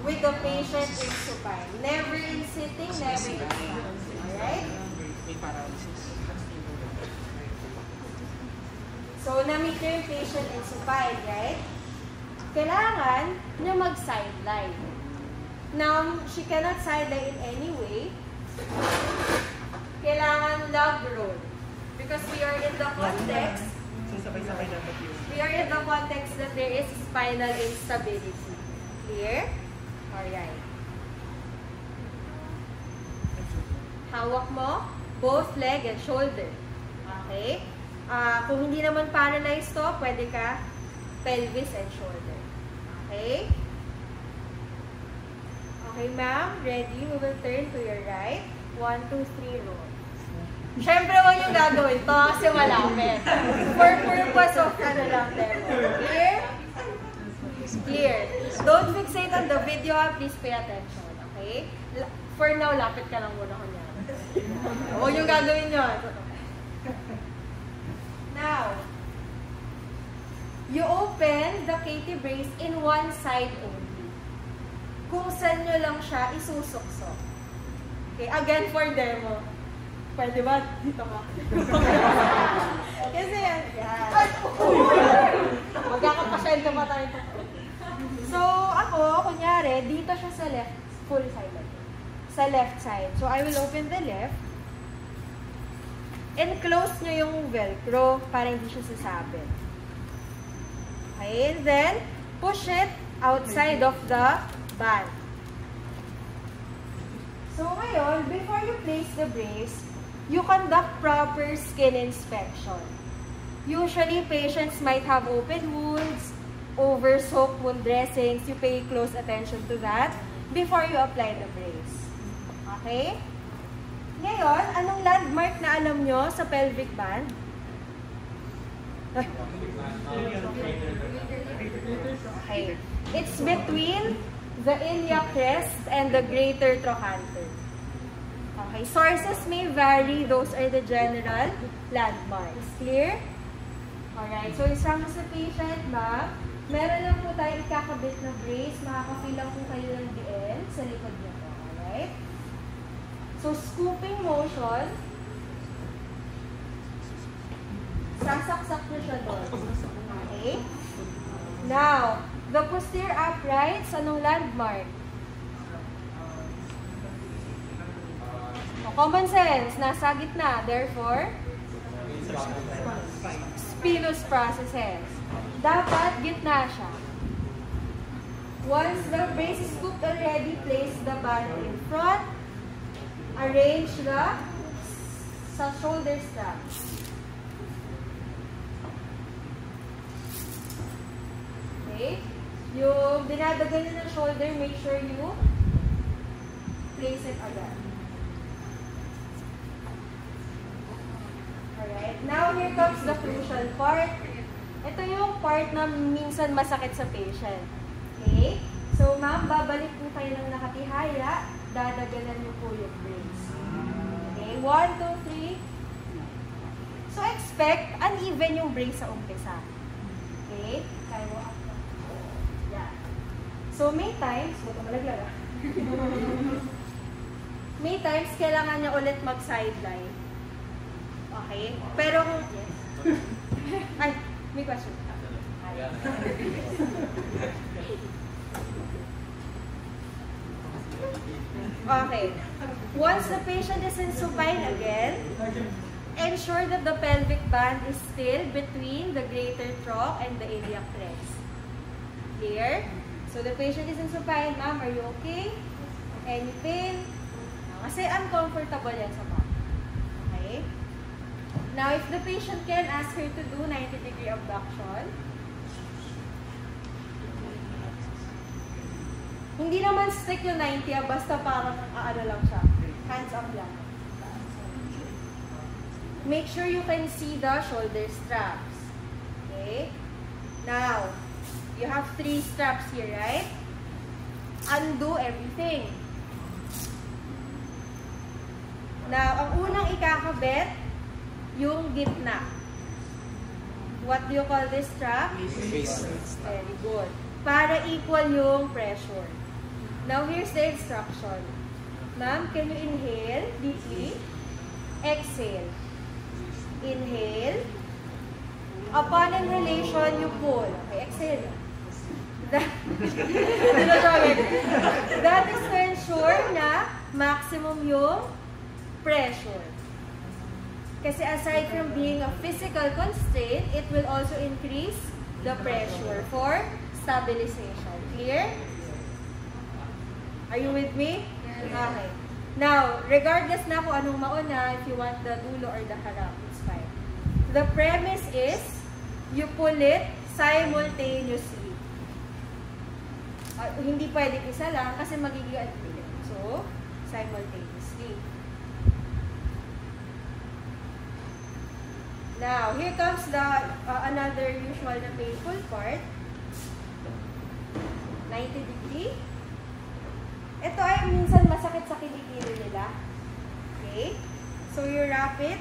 with the patient in supine. Never in sitting, never in standing. Alright? So, na-meet nyo yung patient in supine, right? Kailangan niya mag-sideline. Now, she cannot sideline in any way. Kailangan log roll. Because we are in the context, that there is spinal instability. Clear? Alright. Hawak mo, both leg and shoulder. Okay? Kung hindi naman paralyzed to, pwede ka pelvis and shoulder. Okay? Okay, ma'am. Ready? We will turn to your right. 1, 2, 3, roll. Siyempre, huwag yung gagawin to kasi malapit. For purpose of demo. Clear? Clear. Don't fixate on the video. Please pay attention. Okay? For now, lapit ka lang muna kunyari. Huwag yung gagawin yun. Now, you open the KT brace in one side only. Kung saan nyo lang siya isusuksok. Okay, again for demo. Pwede ba? Dito ka. Kasi yan. Magkakapasyente pa tayo. So, ako, kunyari, dito siya sa left, full side. Sa left side. So, I will open the left. And close nyo yung velcro para hindi siya sasabit. Okay, then push it outside of the band. So ngayon, before you place the brace, you conduct proper skin inspection. Usually, patients might have open wounds, over-soaked wound dressings. You pay close attention to that before you apply the brace. Okay? Ngayon, anong landmark na alam nyo sa pelvic band? Okay. It's between the iliac crest and the greater trochanter. Okay. Sources may vary. Those are the general landmarks. Clear? Alright. So, isama sa patient, ma'am. Meron lang po tayo ikakabit na brace. Makaka-feel lang po kayo ng DL sa likod nyo. Alright? So, scooping motion, sasaksak na siya doon. Okay? Now, the posterior uprights, anong landmark? Common sense, nasa gitna. Therefore, spinous processes. Dapat gitna siya. Once the brace is scooped already, place the band in front. Arrange sa shoulder strap. Okay? Yung dinadagan nyo ng shoulder, make sure you place it agad. Alright. Now, here comes the crucial part. Ito yung part na minsan masakit sa patient. Okay? So, ma'am, babalik po kayo ng nakatihaya. Dadaganan nyo po yung brace. Okay? 1, 2, 3. So, expect uneven yung brace sa umpisa. Okay? Kaya mo up. Yeah. So, may times, may times, kailangan niya ulit mag-sideline. Okay? Pero kung... Ay, may question. Okay. Once the patient is in supine again, ensure that the pelvic band is still between the greater troch and the iliac crest. Clear? So the patient is in supine. Ma'am, are you okay? Any pain? Kasi uncomfortable yan sa ma'am. Okay? Now, if the patient can, ask her to do 90-degree abduction. Hindi naman strict yung 90, basta parang ano lang siya. Hands up lang. Make sure you can see the shoulder straps. Okay? Now, you have 3 straps here, right? Undo everything. Now, ang unang ikakabit, yung gitna. What do you call this strap? Very good. Para equal yung pressure. Now, here's the instruction. Ma'am, can you inhale deeply? Exhale. Inhale. Upon inhalation, you pull. Okay, exhale. That is to ensure na maximum yung pressure. Kasi aside from being a physical constraint, it will also increase the pressure for stabilization. Clear? Are you with me? Okay. Now, regardless na kung anong mauna, if you want the dulo or the harap, it's fine. The premise is, you pull it simultaneously. Hindi pwedeng isa lang kasi magiging ulit. So, simultaneously. Now, here comes the another usual na painful part. 90 degree. Ito ay minsan masakit sa kilikili nila. Okay? So, you wrap it.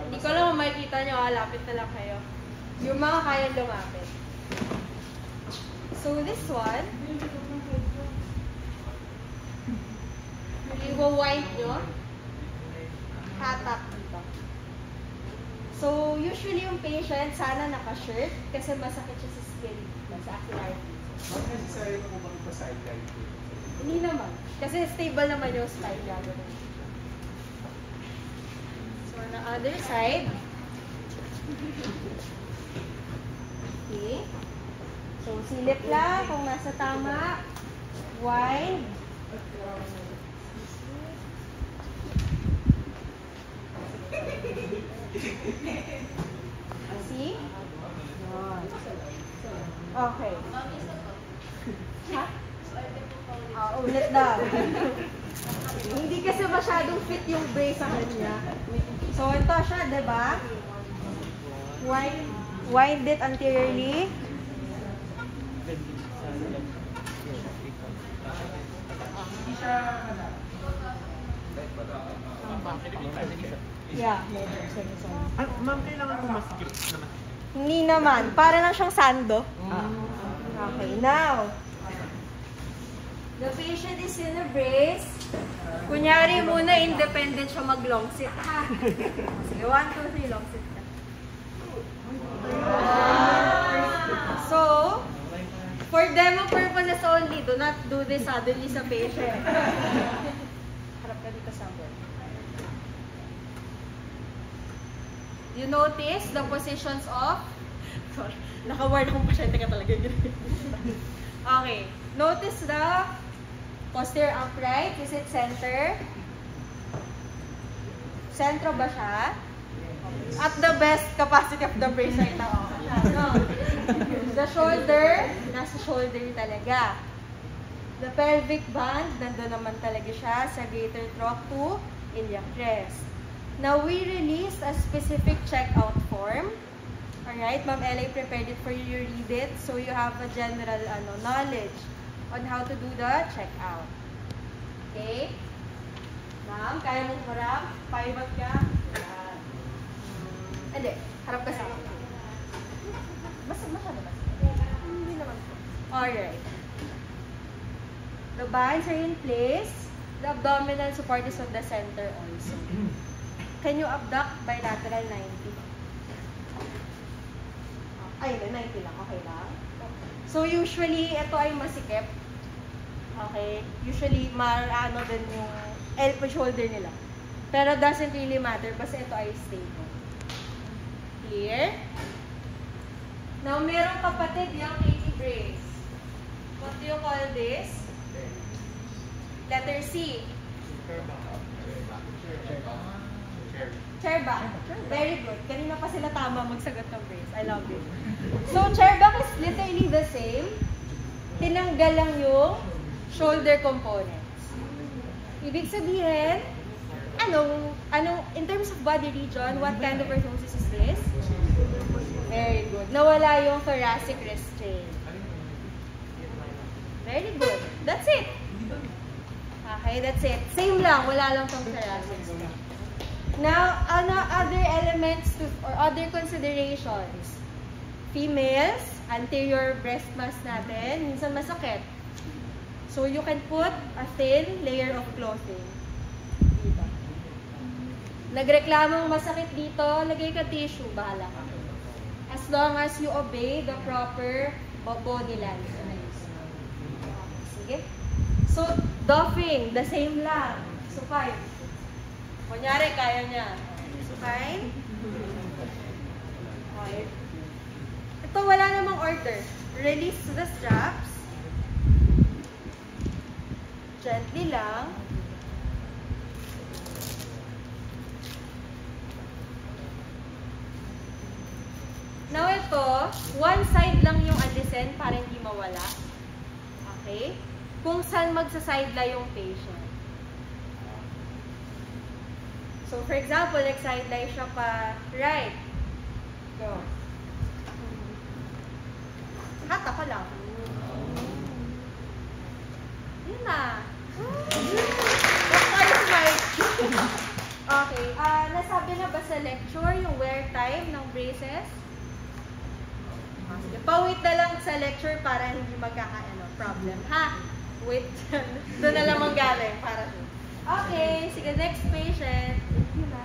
Hindi ko lang makikita nyo, lapit na lang kayo. Yung mga kayang lumapit. So, this one, i-wind nyo, hatak dito. So, usually yung patient, sana naka-shirt kasi masakit siya sa skin dito, sa axillary plexus. Not necessary po bang pa-side guide? Hindi naman. Kasi stable naman yung spine gagawin. So, on the other side, okay. So, silip lang kung nasa tama. Wind. See? Okay. Ha? Ulit daw. Hindi kasi masyadong fit yung brace sa kanya. So, ito siya, diba? Wind it anteriorly. Yeah. Ma'am, kailangan ko masikip naman. Hindi naman. Para lang siyang sando. Okay, now. The patient is in a brace. Kunyari muna, independent siya mag-long sit, ha? Sige, 1, 2, 3, long sit ka. So, for demo purposes only, do not do this suddenly sa patient. Harap ka dito sa board. You notice the positions of... Sorry, naka-word akong pasyente ka talaga. Okay, notice the posterior upright. Is it center? Centro ba siya? At the best capacity of the brace right now. No. The shoulder, nasa shoulder talaga. The pelvic band, nandun naman talaga siya sa greater trach to iliac crest. Now, we released a specific checkout form. Alright, Ma'am Ella prepared it for you. You read it so you have a general knowledge on how to do the checkout. Okay? Ma'am, kaya mong harap? Paibat ka? Hindi, harap ka sa akin. Masyado ba? Hindi naman po. Alright. The bands are in place. The abdominal support is on the center also. Can you abduct bilateral 90? Ay, 90 lang. Okay lang. So, usually, ito ay masikip. Okay? Usually, ano din yung elbow shoulder nila. Pero doesn't really matter kasi ito ay stable. Clear? Now, merong kapatid yung 80 brace. What do you call this? Letter C. Chair back. Very good. Kanina pa sila tama magsagot ng brace. I love it. So, chair back is literally the same. Tinanggal lang yung shoulder components. Ibig sabihin, in terms of body region, what kind of orthosis is this? Very good. Nawala yung thoracic restraint. Very good. That's it. Okay, that's it. Same lang, wala lang tong thoracic strap. Now, other elements or other considerations. Females, anterior breast mass natin, minsan masakit. So, you can put a thin layer of clothing. Dito. Nagreklamong masakit dito, lagay ka tissue, bahala ka. As long as you obey the proper body lines. Sige. So, doffing, the same lang. Supine. Kunyari, kaya niya. Supine. Okay. Ito, wala namang order. Release the straps. Gently lang. Now ito, one side lang yung alisin para hindi mawala. Okay? Kung saan magsasidela yung patient. So, for example, nagsidela siya pa right. Go. Hata ko lang. Yun na. Okay. Nasabi na ba sa lecture yung wear time ng braces? Sige, pa-wait na lang sa lecture para hindi problem. Ha? Wait. Doon na lang manggaling para. Okay. Sige, next patient. Thank you na.